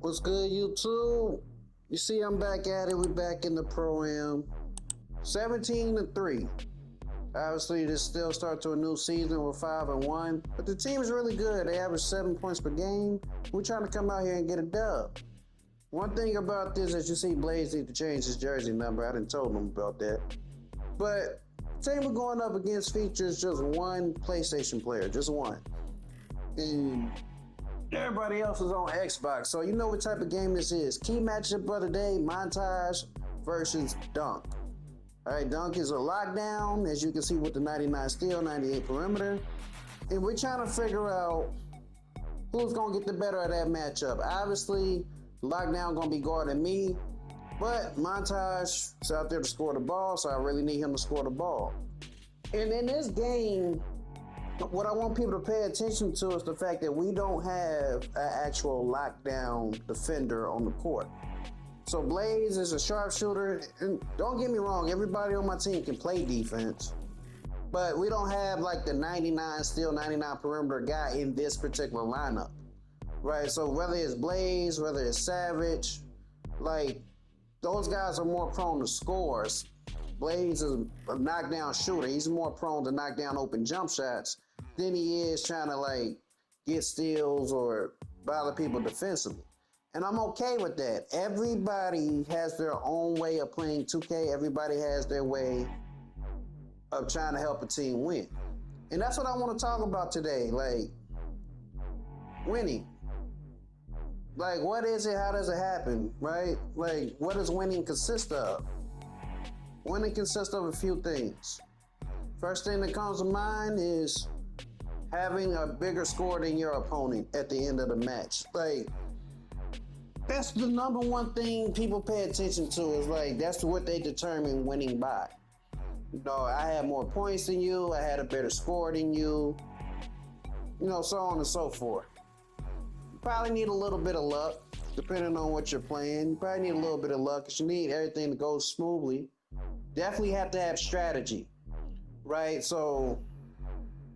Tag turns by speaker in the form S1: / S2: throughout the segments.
S1: What's good, YouTube? You see, I'm back at it. We back in the Proam. 17-3. Obviously, this still start to a new season with 5-1, but the team is really good. They average 7 points per game. We're trying to come out here and get a dub. One thing about this is you see Blaze need to change his jersey number. I didn't told him about that. But the team we're going up against features just one PlayStation player, just one. And everybody else is on Xbox, so you know what type of game this is. Key matchup of the day, Montage versus Dunk. All right, Dunk is a lockdown, as you can see with the 99 steal, 98 perimeter. And we're trying to figure out who's going to get the better of that matchup. Obviously, lockdown going to be guarding me, but Montage is out there to score the ball, so I really need him to score the ball. And in this game, what I want people to pay attention to is the fact that we don't have an actual lockdown defender on the court. So Blaze is a sharpshooter, and don't get me wrong, everybody on my team can play defense, but we don't have like the 99 steal, 99 perimeter guy in this particular lineup, right? So whether it's Blaze, whether it's Savage, like those guys are more prone to scores. Blaze is a knockdown shooter. He's more prone to knock down open jump shots than he is trying to like get steals or bother people defensively. And I'm okay with that. Everybody has their own way of playing 2K. Everybody has their way of trying to help a team win. And that's what I want to talk about today. Like, winning. Like, what is it? How does it happen? Right? Like, what does winning consist of? Winning consists of a few things. First thing that comes to mind is having a bigger score than your opponent at the end of the match. Like, that's the number one thing people pay attention to, is like, that's what they determine winning by. You know, I had more points than you, I had a better score than you, you know, so on and so forth. You probably need a little bit of luck, depending on what you're playing. You probably need a little bit of luck, because you need everything to go smoothly. Definitely have to have strategy, right? So,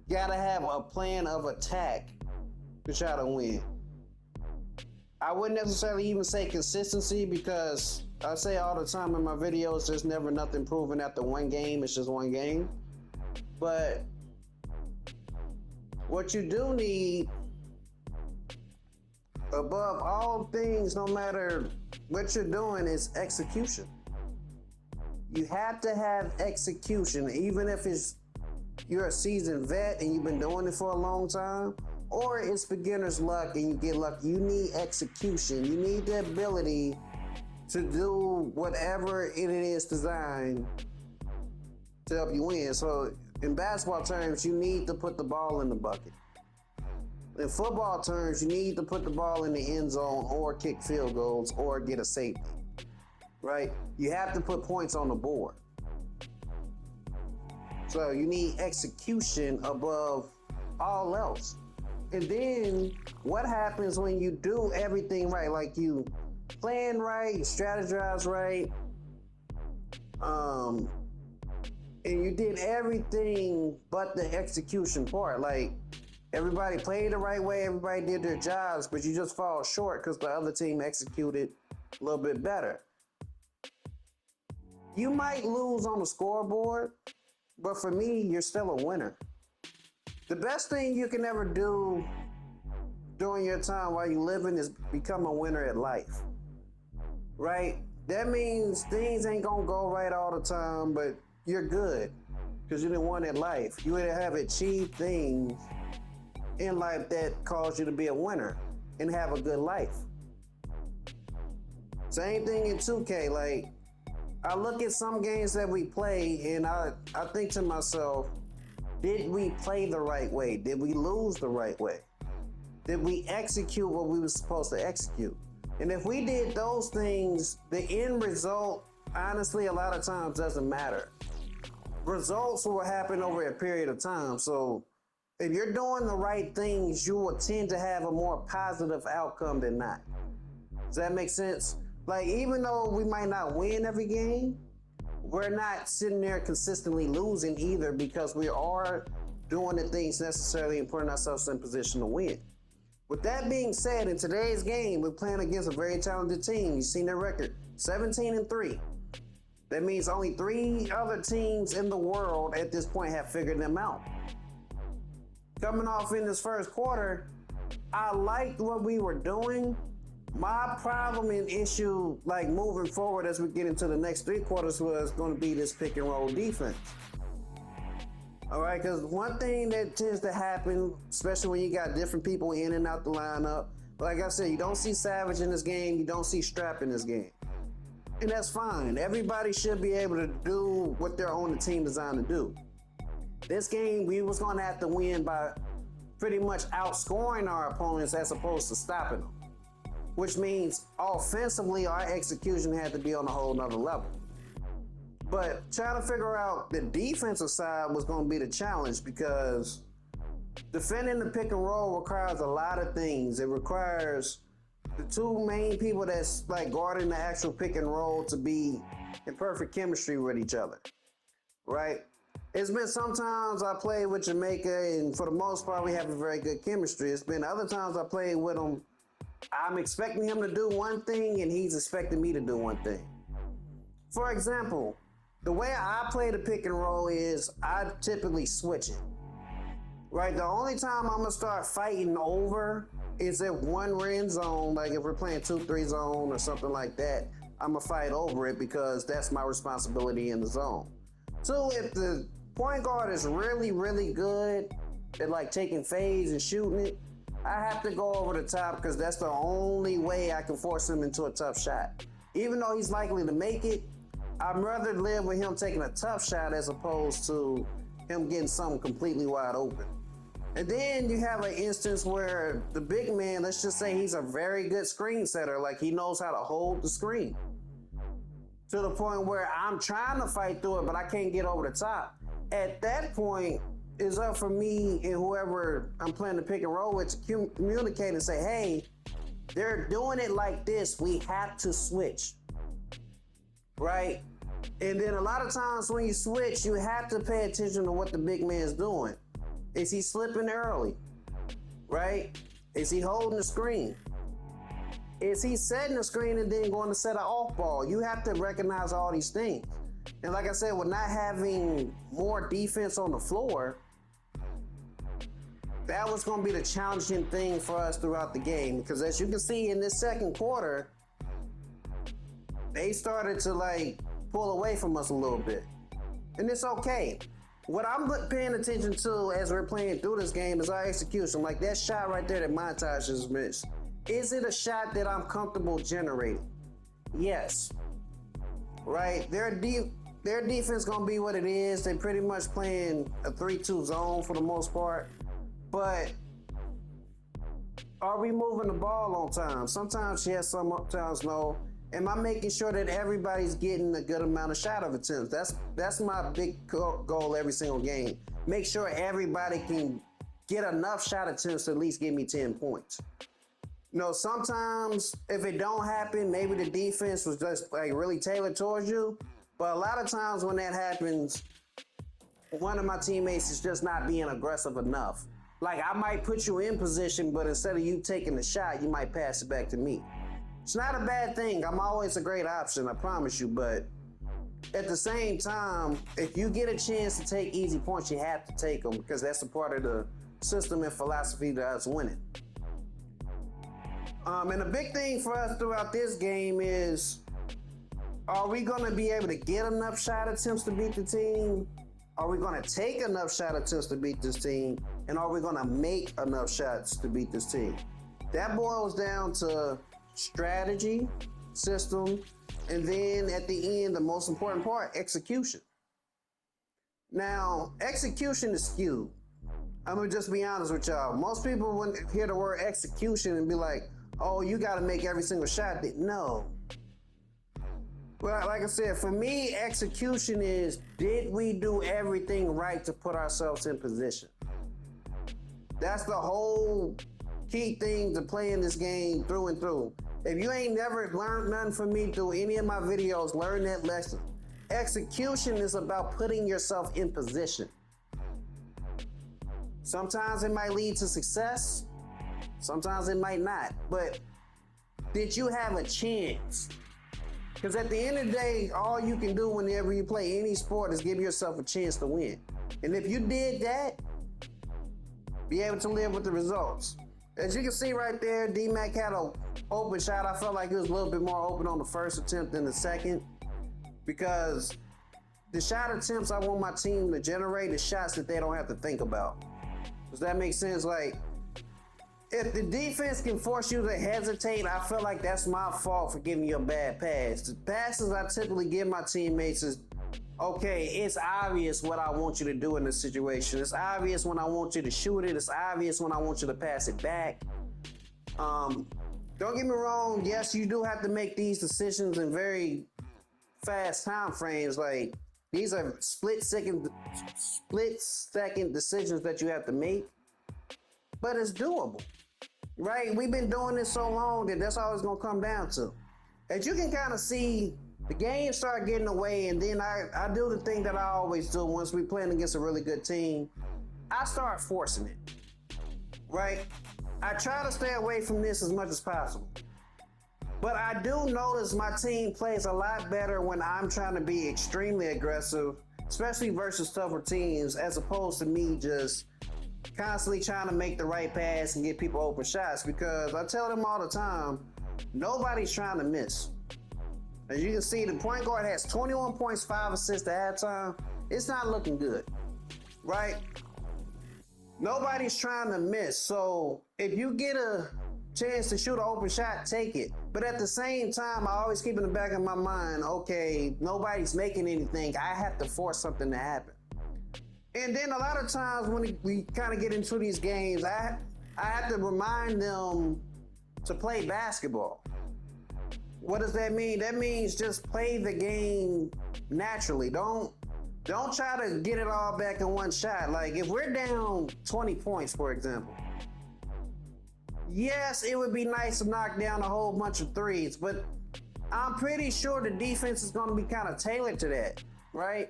S1: you gotta have a plan of attack to try to win. I wouldn't necessarily even say consistency, because I say all the time in my videos, there's never nothing proven after one game. It's just one game. But what you do need, above all things, no matter what you're doing, is execution. You have to have execution, even if you're a seasoned vet and you've been doing it for a long time, or it's beginner's luck and you get lucky. You need execution. You need the ability to do whatever it is designed to help you win. So in basketball terms, you need to put the ball in the bucket. In football terms, you need to put the ball in the end zone or kick field goals or get a safety, right? You have to put points on the board. So you need execution above all else. And then what happens when you do everything right? Like, you plan right, you strategize right, and you did everything but the execution part. Like, everybody played the right way, everybody did their jobs, but you just fall short because the other team executed a little bit better. You might lose on the scoreboard, but for me, you're still a winner. The best thing you can ever do during your time while you're living is become a winner at life, right? That means things ain't gonna go right all the time, but you're good because you didn't win at life. You would have achieved things in life that cause you to be a winner and have a good life. Same thing in 2K. Like, I look at some games that we play and I think to myself, did we play the right way? Did we lose the right way? Did we execute what we were supposed to execute? And if we did those things, the end result, honestly, a lot of times doesn't matter. Results will happen over a period of time. So if you're doing the right things, you will tend to have a more positive outcome than not. Does that make sense? Like, even though we might not win every game, we're not sitting there consistently losing either, because we are doing the things necessarily and putting ourselves in position to win. With that being said, in today's game, we're playing against a very talented team. You've seen their record, 17-3. That means only 3 other teams in the world at this point have figured them out. Coming off in this first quarter, I liked what we were doing. My problem and issue, like moving forward as we get into the next 3 quarters, was going to be this pick and roll defense. All right, because one thing that tends to happen, especially when you got different people in and out the lineup, like I said, you don't see Savage in this game, you don't see Strap in this game. And that's fine. Everybody should be able to do what they're on the team designed to do. This game, we was going to have to win by pretty much outscoring our opponents as opposed to stopping them. Which means offensively, our execution had to be on a whole nother level. But trying to figure out the defensive side was going to be the challenge, because defending the pick and roll requires a lot of things. It requires the 2 main people that's like guarding the actual pick and roll to be in perfect chemistry with each other, right? It's been sometimes I played with Jamaica, and for the most part, we have a very good chemistry. It's been other times I played with him, I'm expecting him to do one thing, and he's expecting me to do one thing. For example, the way I play the pick and roll is I typically switch it, right? The only time I'm gonna start fighting over is if one we're in zone, like if we're playing 2-3 zone or something like that, I'm gonna fight over it because that's my responsibility in the zone. 2, if the point guard is really, really good at like taking fades and shooting it, I have to go over the top because that's the only way I can force him into a tough shot. Even though he's likely to make it, I'd rather live with him taking a tough shot as opposed to him getting something completely wide open. And then you have an instance where the big man, let's just say he's a very good screen setter, like he knows how to hold the screen. To the point where I'm trying to fight through it, but I can't get over the top. At that point, it's up for me and whoever I'm playing the pick and roll with to communicate and say, hey, they're doing it like this. We have to switch, right? And then a lot of times when you switch, you have to pay attention to what the big man's doing. Is he slipping early, right? Is he holding the screen? Is he setting the screen and then going to set an off ball? You have to recognize all these things. And like I said, with not having more defense on the floor, that was going to be the challenging thing for us throughout the game. Because as you can see in this second quarter, they started to like pull away from us a little bit. And it's okay. What I'm paying attention to as we're playing through this game is our execution. Like that shot right there that Montage just missed. Is it a shot that I'm comfortable generating? Yes. Right? Their defense going to be what it is. They're pretty much playing a 3-2 zone for the most part. But are we moving the ball on time? Sometimes yes, sometimes no. Am I making sure that everybody's getting a good amount of shot of attempts? That's my big goal every single game. Make sure everybody can get enough shot attempts to at least give me 10 points. You know, sometimes if it don't happen, maybe the defense was just like really tailored towards you. But a lot of times when that happens, one of my teammates is just not being aggressive enough. Like I might put you in position, but instead of you taking the shot, you might pass it back to me. It's not a bad thing. I'm always a great option, I promise you. But at the same time, if you get a chance to take easy points, you have to take them because that's a part of the system and philosophy to us winning. And the big thing for us throughout this game is, are we going to be able to get enough shot attempts to beat the team? Are we going to take enough shot attempts to beat this team? And are we going to make enough shots to beat this team? That boils down to strategy, system, and then at the end, the most important part, execution. Now, execution is skewed. I'm going to just be honest with y'all. Most people wouldn't hear the word execution and be like, oh, you got to make every single shot. No. Well, like I said, for me, execution is, did we do everything right to put ourselves in position? That's the whole key thing to playing this game through and through. If you ain't never learned nothing from me through any of my videos, learn that lesson. Execution is about putting yourself in position. Sometimes it might lead to success. Sometimes it might not. But did you have a chance? Because at the end of the day, all you can do whenever you play any sport is give yourself a chance to win. And if you did that, be able to live with the results. As you can see right there, D-Mac had an open shot. I felt like he was a little bit more open on the first attempt than the second, because the shot attempts I want my team to generate is shots that they don't have to think about. Does that make sense? Like, if the defense can force you to hesitate, I feel like that's my fault for giving you a bad pass. The passes I typically give my teammates is, okay, it's obvious what I want you to do in this situation. It's obvious when I want you to shoot it. It's obvious when I want you to pass it back. Don't get me wrong. Yes, you do have to make these decisions in very fast time frames. Like, these are split second decisions that you have to make, but it's doable, right? We've been doing this so long that that's all it's gonna come down to. As you can kind of see, the game start getting away, and then I do the thing that I always do once we playing against a really good team. I start forcing it, right? I try to stay away from this as much as possible. But I do notice my team plays a lot better when I'm trying to be extremely aggressive, especially versus tougher teams, as opposed to me just constantly trying to make the right pass and get people open shots. Because I tell them all the time, nobody's trying to miss. As you can see, the point guard has 21 points, 5 assists at halftime. It's not looking good, right? Nobody's trying to miss. So if you get a chance to shoot an open shot, take it. But at the same time, I always keep in the back of my mind, okay, nobody's making anything. I have to force something to happen. And then a lot of times when we kind of get into these games, I have to remind them to play basketball. What does that mean? That means just play the game naturally. Don't try to get it all back in one shot. Like, if we're down 20 points, for example, yes, it would be nice to knock down a whole bunch of threes, but I'm pretty sure the defense is going to be kind of tailored to that, right?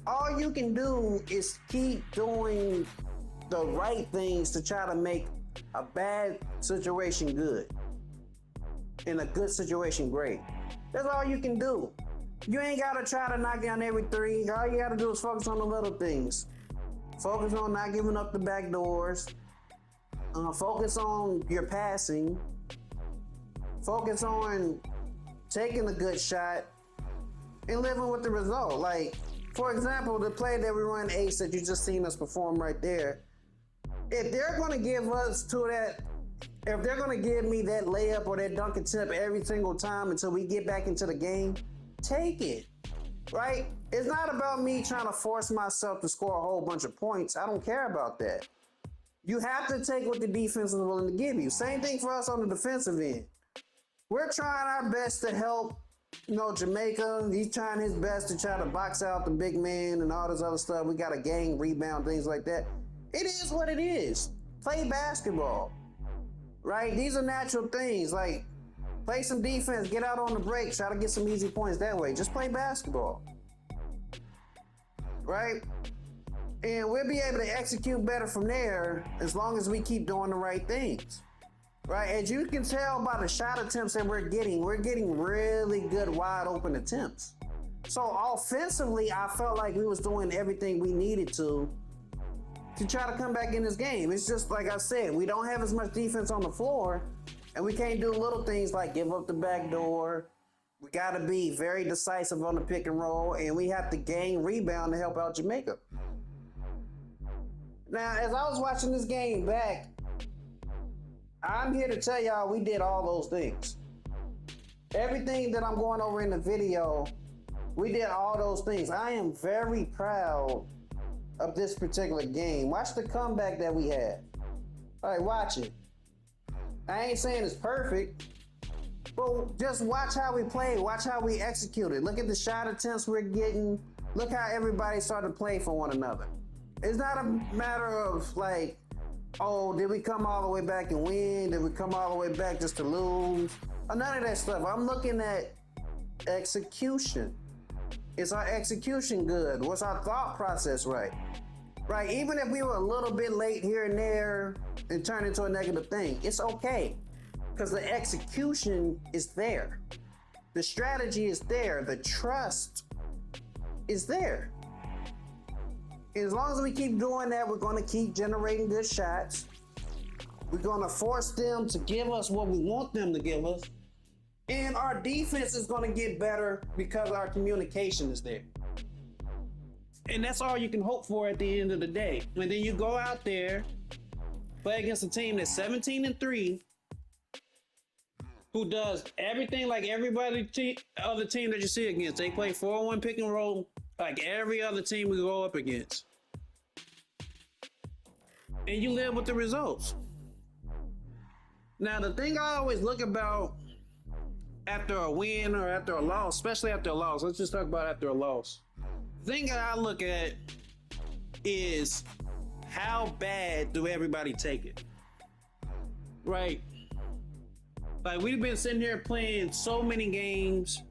S1: All you can do is keep doing the right things to try to make a bad situation good and a good situation great. That's all you can do. You ain't got to try to knock down every three. All you got to do is focus on the little things. Focus on not giving up the back doors. Focus on your passing. Focus on taking a good shot and living with the result. Like, for example, the play that we run ace that you just seen us perform right there. If they're going to give us to that, if they're going to give me that layup or that dunk attempt every single time until we get back into the game, take it, right? It's not about me trying to force myself to score a whole bunch of points. I don't care about that. You have to take what the defense is willing to give you. Same thing for us on the defensive end. We're trying our best to help, Jamaica. He's trying his best to try to box out the big man and all this other stuff. We got a gang rebound, things like that. It is what it is. Play basketball, right? These are natural things. Like, play some defense, get out on the break, try to get some easy points that way. Just play basketball, right? And we'll be able to execute better from there as long as we keep doing the right things, right? As you can tell by the shot attempts that we're getting really good wide open attempts. So offensively, I felt like we was doing everything we needed to try to come back in this game. It's just like I said, we don't have as much defense on the floor, and we can't do little things like give up the back door. We got to be very decisive on the pick and roll, and we have to gain rebound to help out Jamaica. Now, as I was watching this game back, I'm here to tell y'all we did all those things. Everything that I'm going over in the video, we did all those things. I am very proud of this particular game. Watch the comeback that we had. All right, watch it. I ain't saying it's perfect, but just watch how we played. Watch how we executed. Look at the shot attempts we're getting. Look how everybody started to play for one another. It's not a matter of like, oh, did we come all the way back and win? Did we come all the way back just to lose? None of that stuff. I'm looking at execution. Is our execution good? Was our thought process right? right? Even if we were a little bit late here and there and turned into a negative thing, it's okay. Because the execution is there. The strategy is there. The trust is there. As long as we keep doing that, we're going to keep generating good shots. We're going to force them to give us what we want them to give us. And our defense is going to get better because our communication is there. And that's all you can hope for at the end of the day. And then you go out there, play against a team that's 17-3, who does everything like everybody other team that you see against. They play 4-1 pick and roll like every other team we go up against. And you live with the results. Now, the thing I always look about after a win or after a loss, especially after a loss, let's just talk about after a loss. The thing that I look at is how bad do everybody take it? Right? Like, we've been sitting here playing so many games.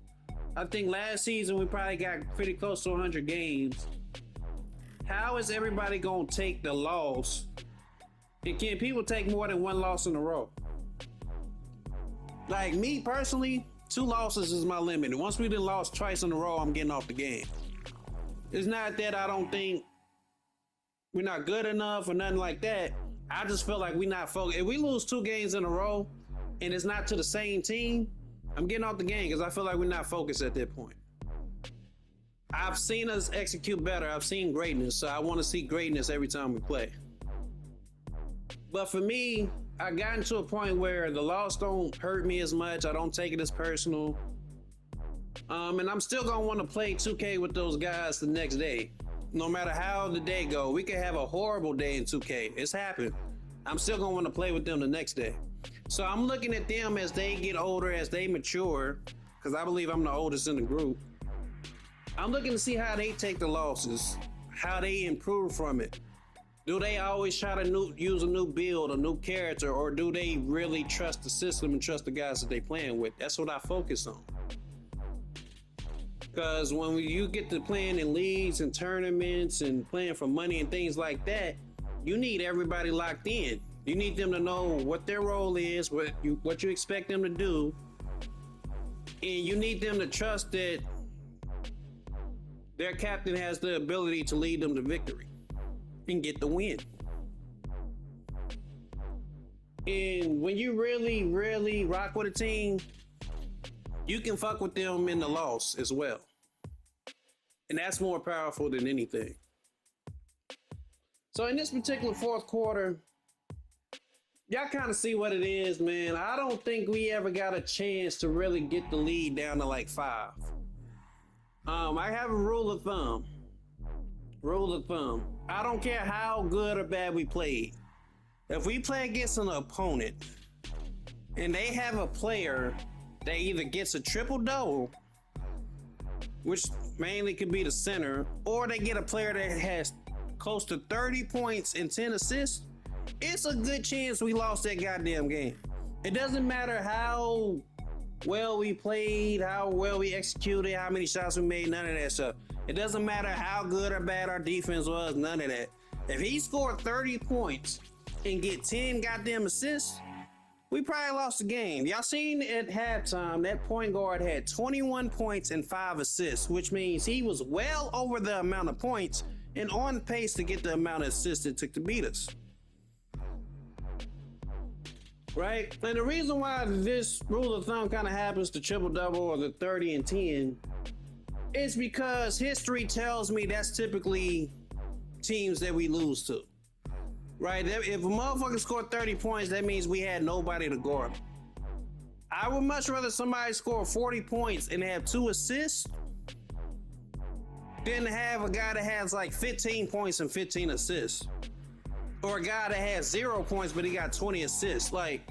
S1: I think last season we probably got pretty close to 100 games. How is everybody going to take the loss? And can people take more than one loss in a row? Like me personally, 2 losses is my limit. And once we done lost twice in a row, I'm getting off the game. It's not that I don't think we're not good enough or nothing like that. I just feel like we're not focused. If we lose 2 games in a row and it's not to the same team, I'm getting off the game because I feel like we're not focused at that point. I've seen us execute better. I've seen greatness, so I want to see greatness every time we play. But for me, I gotten to a point where the loss don't hurt me as much. I don't take it as personal. And I'm still going to want to play 2K with those guys the next day. No matter how the day go, we could have a horrible day in 2K. It's happened. I'm still going to want to play with them the next day. So I'm looking at them as they get older, as they mature, because I believe I'm the oldest in the group. I'm looking to see how they take the losses, how they improve from it. Do they always try to use a new build, a new character, or do they really trust the system and trust the guys that they playing with? That's what I focus on. Because when you get to playing in leagues and tournaments and playing for money and things like that, you need everybody locked in. You need them to know what their role is, what you expect them to do, and you need them to trust that their captain has the ability to lead them to victory and get the win. And when you really, really rock with a team, you can fuck with them in the loss as well. And that's more powerful than anything. So in this particular fourth quarter, y'all kind of see what it is, man. I don't think we ever got a chance to really get the lead down to like 5. I have a rule of thumb. I don't care how good or bad we played. If we play against an opponent and they have a player that either gets a triple-double, which mainly could be the center, or they get a player that has close to 30 points and 10 assists, it's a good chance we lost that goddamn game. It doesn't matter how well we played, how well we executed, how many shots we made, none of that stuff. It doesn't matter how good or bad our defense was, none of that. If he scored 30 points and get 10 goddamn assists, we probably lost the game. Y'all seen at halftime, that point guard had 21 points and 5 assists, which means he was well over the amount of points and on pace to get the amount of assists it took to beat us. Right? And the reason why this rule of thumb kind of happens to triple-double or the 30 and 10 is because history tells me that's typically teams that we lose to. Right? If a motherfucker scored 30 points, that means we had nobody to guard him. I would much rather somebody score 40 points and have 2 assists than to have a guy that has like 15 points and 15 assists. Or a guy that has 0 points, but he got 20 assists. Like,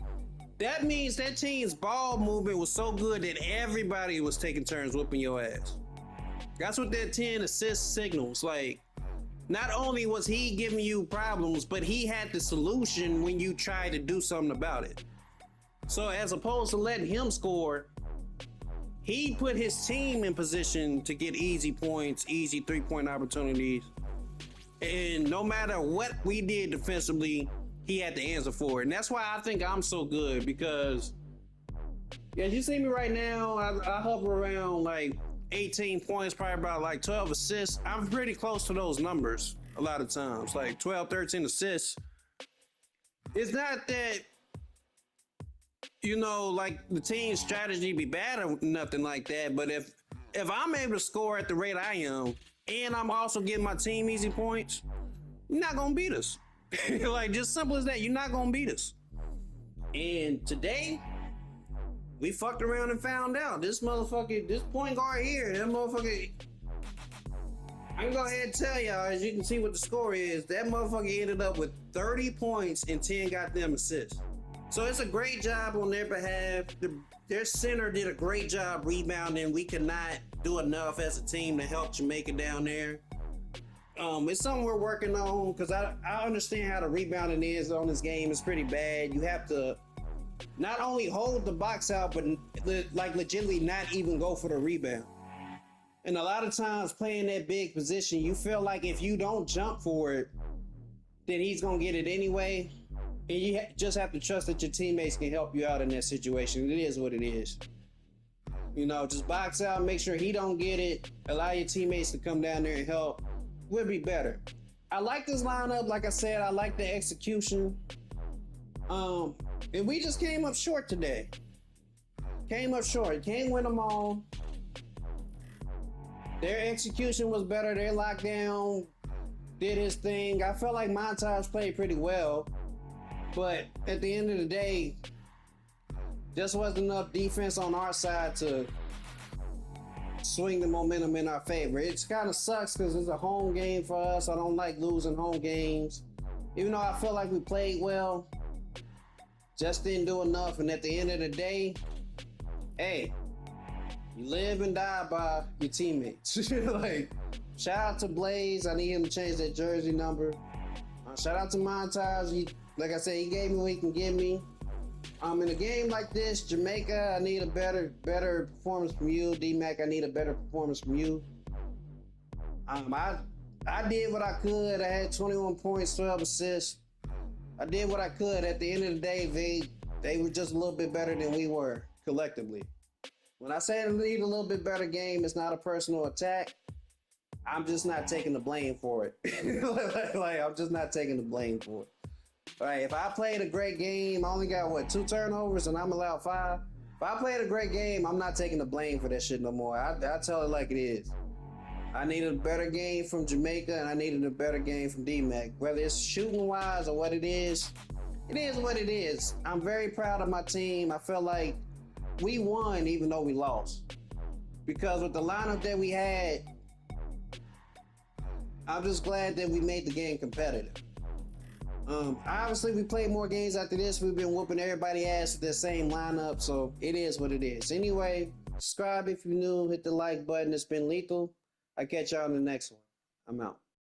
S1: that means that team's ball movement was so good that everybody was taking turns whooping your ass. That's what that 10 assist signals. Like, not only was he giving you problems, but he had the solution when you tried to do something about it. So as opposed to letting him score, he put his team in position to get easy points, easy 3-point opportunities. And no matter what we did defensively, he had to answer for it. And that's why I think I'm so good because, yeah, you see me right now, I hover around like 18 points, probably about like 12 assists. I'm pretty close to those numbers a lot of times, like 12, 13 assists. It's not that, like the team's strategy be bad or nothing like that, but if I'm able to score at the rate I am, and I'm also getting my team easy points, you're not gonna beat us. Like, just simple as that. You're not gonna beat us. And today, we fucked around and found out. This point guard here, that motherfucker. I can go ahead and tell y'all, as you can see what the score is, that motherfucker ended up with 30 points and 10 goddamn assists. So it's a great job on their behalf. Their center did a great job rebounding. We cannot do enough as a team to help Jamaica down there. It's something we're working on because I understand how the rebounding is on this game. It's pretty bad. You have to not only hold the box out, but like legitimately not even go for the rebound. And a lot of times playing that big position, you feel like if you don't jump for it, then he's going to get it anyway. And you just have to trust that your teammates can help you out in that situation. It is what it is. Just box out, make sure he don't get it. Allow your teammates to come down there and help. We'll be better. I like this lineup. Like I said, I like the execution. And we just came up short today. Can't win them all. Their execution was better. Their lockdown did his thing. I felt like Montage played pretty well. But at the end of the day, just wasn't enough defense on our side to swing the momentum in our favor. It kind of sucks because it's a home game for us. I don't like losing home games. Even though I feel like we played well, just didn't do enough. And at the end of the day, hey, you live and die by your teammates. Like, shout out to Blaze. I need him to change that jersey number. Shout out to Montage. Like I said, he gave me what he can give me. In a game like this, Jamaica, I need a better performance from you. D-Mac, I need a better performance from you. I did what I could. I had 21 points, 12 assists. I did what I could. At the end of the day, they were just a little bit better than we were collectively. When I say I need a little bit better game, it's not a personal attack. I'm just not taking the blame for it. like, I'm just not taking the blame for it. All right, if I played a great game, I only got 2 turnovers and I'm allowed 5. If I played a great game, I'm not taking the blame for that shit no more. I tell it like it is. I needed a better game from Jamaica and I needed a better game from D-Mac. Whether it's shooting wise or what it is what it is. I'm very proud of my team. I feel like we won even though we lost. Because with the lineup that we had, I'm just glad that we made the game competitive. Obviously, we played more games after this. We've been whooping everybody's ass with the same lineup, so it is what it is. Anyway, subscribe if you're new. Hit the like button. It's been Lethal. I'll catch y'all in the next one. I'm out.